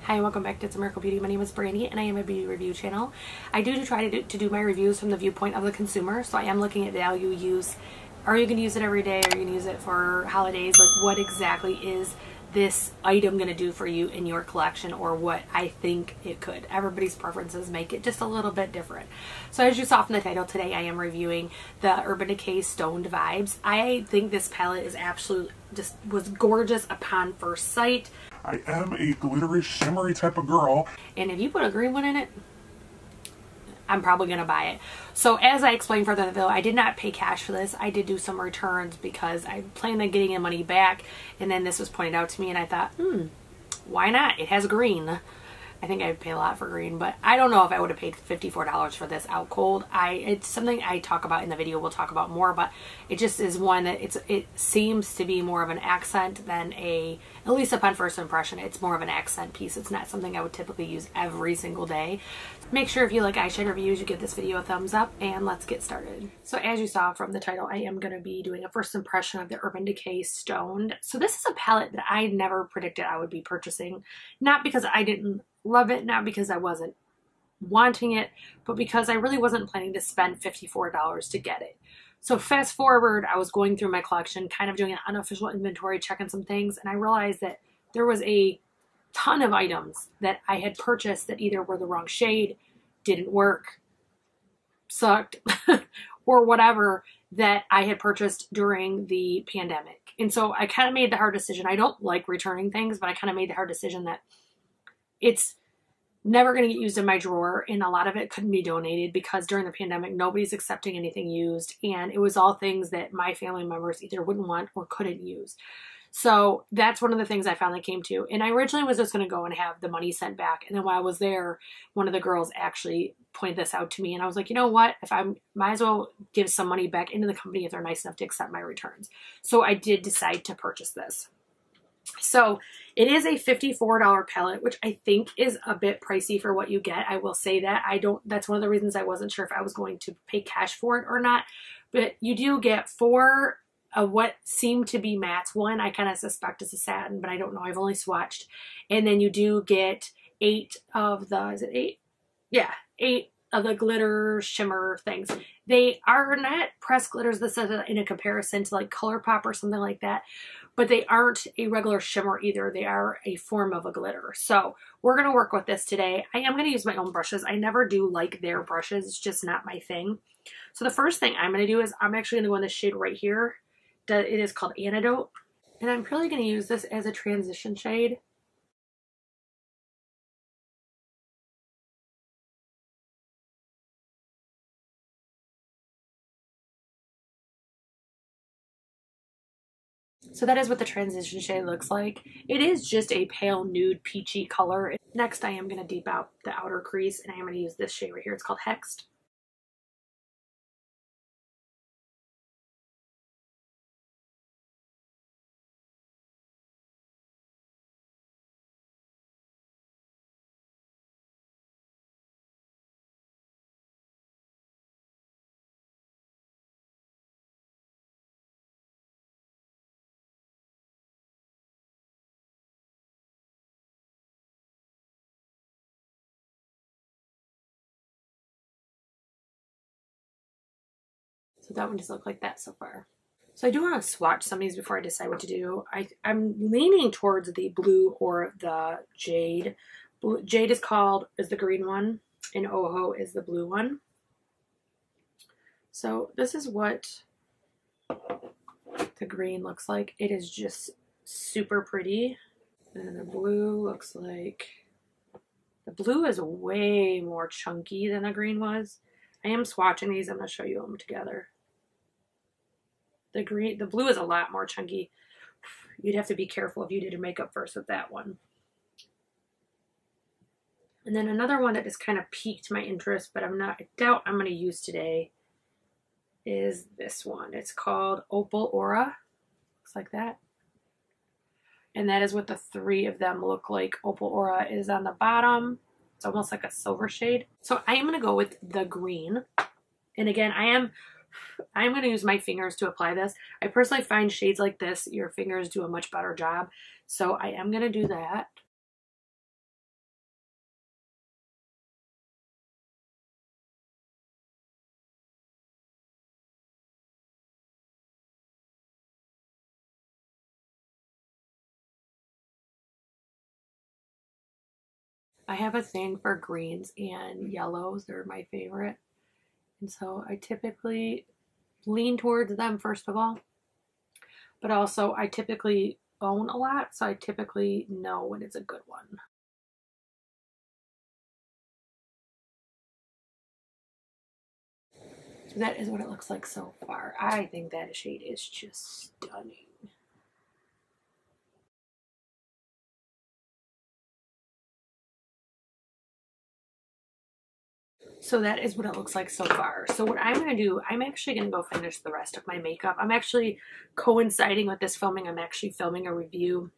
Hi, welcome back to It's a Miracle Beauty. My name is Brandy and I am a beauty review channel. I do try to do my reviews from the viewpoint of the consumer, so I am looking at value use. Are you going to use it every day? Are you going to use it for holidays? Like, what exactly is this item going to do for you in your collection, or what I think it could? Everybody's preferences make it just a little bit different. So as you saw from the title, today I am reviewing the Urban Decay Stoned Vibes. I think this palette is absolutely was gorgeous upon first sight. I am a glittery, shimmery type of girl. And if you put a green one in it, I'm probably going to buy it. So as I explained further though, I did not pay cash for this. I did do some returns because I planned on getting the money back. And then this was pointed out to me and I thought, why not? It has green. I think I would pay a lot for green, but I don't know if I would have paid $54 for this out cold. It's something I talk about in the video. We'll talk about more, but it just is one that it seems to be more of an accent than at least upon first impression, it's more of an accent piece. It's not something I would typically use every single day. Make sure if you like eyeshadow reviews, you give this video a thumbs up, and let's get started. So as you saw from the title, I am going to be doing a first impression of the Urban Decay Stoned. So this is a palette that I never predicted I would be purchasing, not because I didn't love it, not because I wasn't wanting it, but because I really wasn't planning to spend $54 to get it. So fast forward, I was going through my collection, kind of doing an unofficial inventory, checking some things, and I realized that there was a ton of items that I had purchased that either were the wrong shade, didn't work, sucked, or whatever, that I had purchased during the pandemic. And so I kind of made the hard decision. I don't like returning things, but I kind of made the hard decision that it's never going to get used in my drawer, and a lot of it couldn't be donated because during the pandemic, nobody's accepting anything used, and it was all things that my family members either wouldn't want or couldn't use. So that's one of the things I finally came to. And I originally was just going to go and have the money sent back. And then while I was there, one of the girls actually pointed this out to me. And I was like, you know what? If I might as well give some money back into the company if they're nice enough to accept my returns. So I did decide to purchase this. So it is a $54 palette, which I think is a bit pricey for what you get. I will say that. That's one of the reasons I wasn't sure if I was going to pay cash for it or not. But you do get 4 of what seem to be mattes. One I kind of suspect is a satin, but I don't know. I've only swatched. And then you do get 8 of the, is it 8? Yeah, 8 of the glitter shimmer things. They are not pressed glitters. This is in a comparison to like ColourPop or something like that, but they aren't a regular shimmer either. They are a form of a glitter. So we're going to work with this today. I am going to use my own brushes. I never do like their brushes. It's just not my thing. So the first thing I'm going to do is I'm actually going to go in this shade right here. It is called Antidote. And I'm probably going to use this as a transition shade. So that is what the transition shade looks like. It is just a pale nude peachy color. Next I am going to deep out the outer crease, and I am going to use this shade right here. It's called Hexed. So that one just looked like that so far. So I do want to swatch some of these before I decide what to do. I'm leaning towards the blue or the jade. Jade is the green one, and Oho is the blue one. So this is what the green looks like. It is just super pretty. And then the blue looks like, the blue is way more chunky than the green was. I am swatching these. I'm going to show you them together. The blue is a lot more chunky. You'd have to be careful if you did your makeup first with that one. And then another one that just kind of piqued my interest, but I doubt I'm going to use today, is this one. It's called Opal Aura. Looks like that. And that is what the 3 of them look like. Opal Aura is on the bottom. It's almost like a silver shade. So I am going to go with the green. And again, I'm going to use my fingers to apply this. I personally find shades like this, your fingers do a much better job. So I am going to do that. I have a thing for greens and yellows. They're my favorite. And so I typically lean towards them first of all. But also I typically own a lot, so I typically know when it's a good one. So that is what it looks like so far. I think that shade is just stunning. So that is what it looks like so far. So what I'm going to do, I'm actually going to go finish the rest of my makeup. I'm actually coinciding with this filming. I'm actually filming a review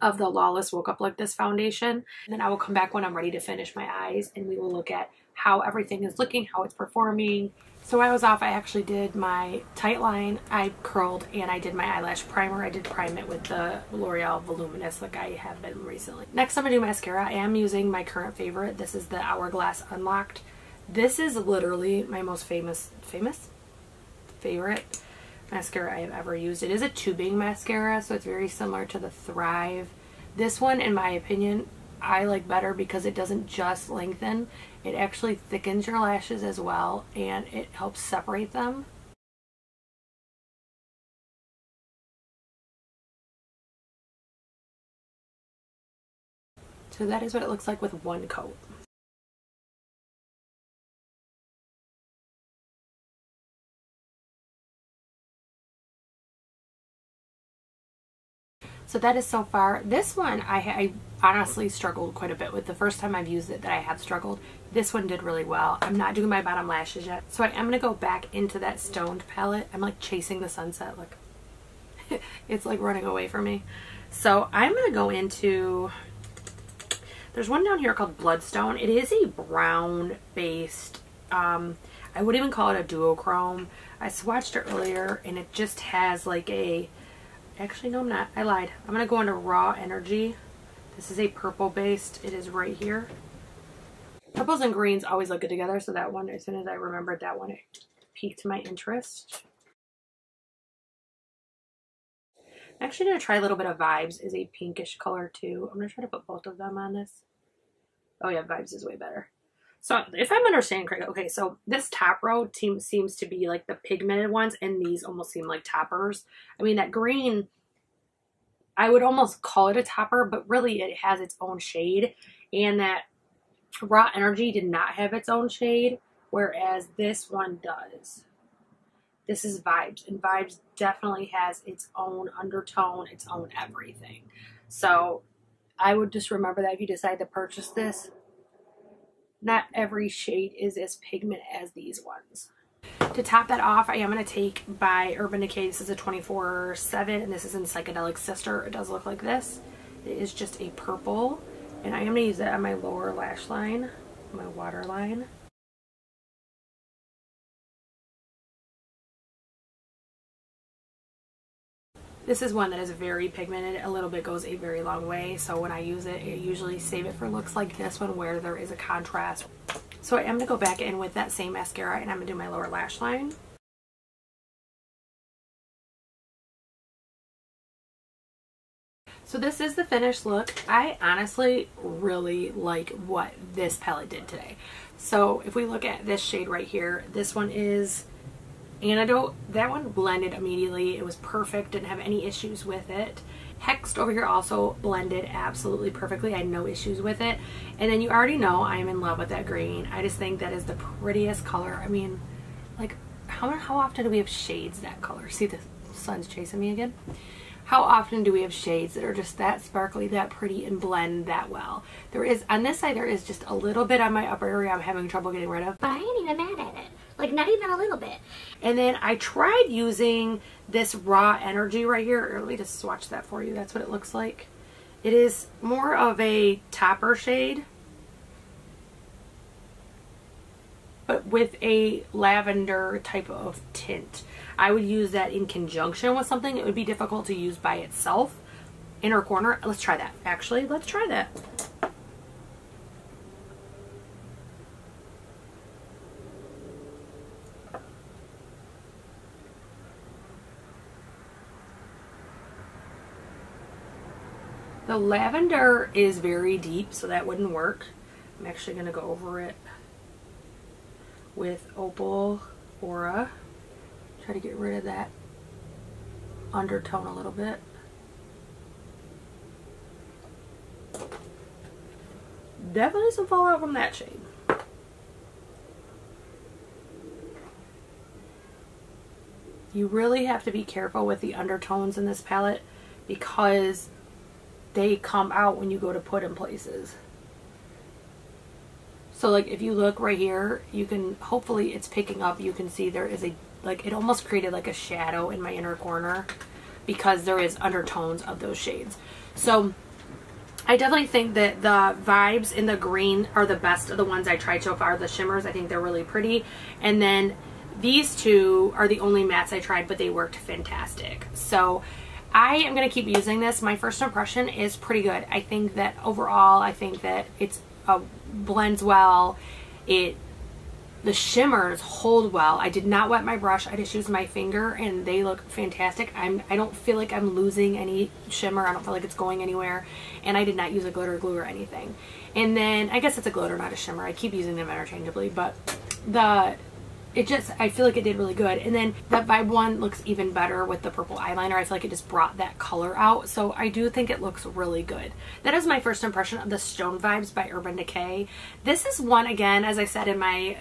of the Lawless Woke Up Like This foundation. And then I will come back when I'm ready to finish my eyes and we will look at how everything is looking, how it's performing. So while I was off, I actually did my tight line, I curled, and I did my eyelash primer. I did prime it with the L'Oreal Voluminous like I have been recently. Next I'm going to do mascara. I am using my current favorite. This is the Hourglass Unlocked. This is literally my most favorite mascara I have ever used. It is a tubing mascara, so it's very similar to the Thrive. This one, in my opinion, I like better because it doesn't just lengthen. It actually thickens your lashes as well, and it helps separate them. So that is what it looks like with one coat. So that is so far. This one I honestly struggled quite a bit with. The first time I've used it that I have struggled. This one did really well. I'm not doing my bottom lashes yet. So I am going to go back into that Stoned palette. I'm like chasing the sunset. Look. It's like running away from me. So I'm going to go into, there's one down here called Bloodstone. It is a brown based, I wouldn't even call it a duochrome. I swatched it earlier and it just has like a, actually no I'm not, I lied. I'm going to go into Raw Energy. This is a purple based. It is right here. Purples and greens always look good together, so that one, as soon as I remembered that one, it piqued my interest. I'm actually going to try a little bit of Vibes. Is a pinkish color too. I'm going to try to put both of them on this. Oh yeah, Vibes is way better. So if I'm understanding correctly, okay, so this top row seems to be like the pigmented ones, and these almost seem like toppers. I mean, that green, I would almost call it a topper, but really it has its own shade, and that Raw Energy did not have its own shade, whereas this one does. This is Vibes, and Vibes definitely has its own undertone, its own everything. So I would just remember that if you decide to purchase this, not every shade is as pigment as these ones. To top that off, I am going to take by Urban Decay. This is a 24/7, and this is in Psychedelic Sister. It does look like this. It is just a purple, and I am going to use that on my lower lash line, my waterline. This is one that is very pigmented. A little bit goes a very long way, so when I use it, I usually save it for looks like this one where there is a contrast. So I am going to go back in with that same mascara, and I'm going to do my lower lash line. So this is the finished look. I honestly really like what this palette did today. So if we look at this shade right here, this one is Antidote. That one blended immediately. It was perfect, didn't have any issues with it. Hexed over here also blended absolutely perfectly. I had no issues with it. And then you already know I am in love with that green. I just think that is the prettiest color. I mean, like, how often do we have shades that color? See, the sun's chasing me again. How often do we have shades that are just that sparkly, that pretty, and blend that well? There is, on this side, there is just a little bit on my upper area I'm having trouble getting rid of, but I ain't even mad at it. Like, not even a little bit. And then I tried using this Raw Energy right here. Let me just swatch that for you. That's what it looks like. It is more of a topper shade, but with a lavender type of tint. I would use that in conjunction with something. It would be difficult to use by itself. Inner corner. Let's try that. Actually, let's try that. The lavender is very deep, so that wouldn't work. I'm actually going to go over it with Opal Aura. Try to get rid of that undertone a little bit. Definitely some fallout from that shade. You really have to be careful with the undertones in this palette because they come out when you go to put in places. So like if you look right here, you can, hopefully it's picking up, you can see there is a, like, it almost created like a shadow in my inner corner because there is undertones of those shades. So I definitely think that the vibes in the green are the best of the ones I tried so far. The shimmers, I think they're really pretty. And then these two are the only mattes I tried, but they worked fantastic. So I am going to keep using this. My first impression is pretty good. I think that overall, I think that it's blends well. The shimmers hold well. I did not wet my brush. I just used my finger and they look fantastic. I don't feel like I'm losing any shimmer. I don't feel like it's going anywhere. And I did not use a glitter glue or anything. And then, I guess it's a glitter, not a shimmer. I keep using them interchangeably, but I feel like it did really good. And then that Vibe one looks even better with the purple eyeliner. I feel like it just brought that color out. So I do think it looks really good. That is my first impression of the Stone Vibes by Urban Decay. This is one, again, as I said in my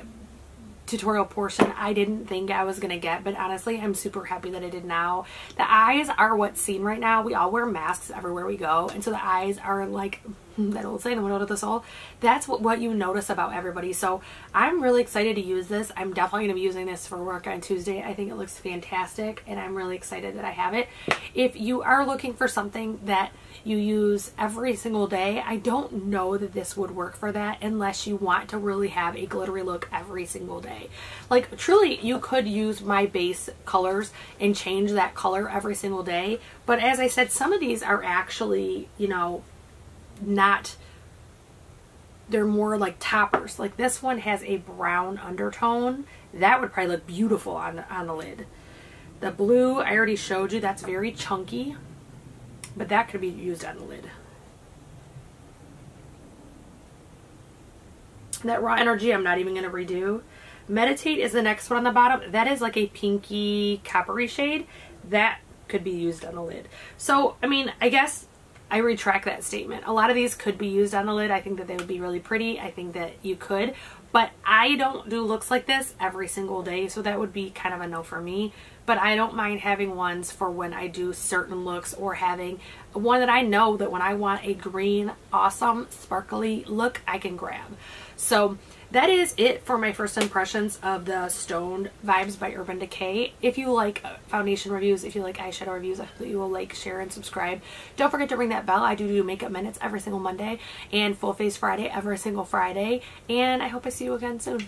tutorial portion, I didn't think I was gonna get, but honestly I'm super happy that I did now. The eyes are what's seen right now. We all wear masks everywhere we go, and so the eyes are like that old saying, the window to the soul. That's what you notice about everybody. So I'm really excited to use this. I'm definitely gonna be using this for work on Tuesday. I think it looks fantastic and I'm really excited that I have it. If you are looking for something that you use every single day, I don't know that this would work for that unless you want to really have a glittery look every single day. Like truly, you could use my base colors and change that color every single day. But as I said, some of these are actually, you know, not, they're more like toppers. Like this one has a brown undertone. That would probably look beautiful on the lid. The blue, I already showed you, that's very chunky. But that could be used on the lid. That Raw Energy, I'm not even going to redo. Meditate is the next one on the bottom. That is like a pinky coppery shade. That could be used on the lid. So, I mean, I guess I retract that statement. A lot of these could be used on the lid. I think that they would be really pretty. I think that you could. But I don't do looks like this every single day, so that would be kind of a no for me. But I don't mind having ones for when I do certain looks, or having one that I know that when I want a green, awesome, sparkly look, I can grab. So that is it for my first impressions of the Stoned Vibes by Urban Decay. If you like foundation reviews, if you like eyeshadow reviews, I hope that you will like, share, and subscribe. Don't forget to ring that bell. I do Makeup Minutes every single Monday and Full Face Friday every single Friday. And I hope I see you again soon.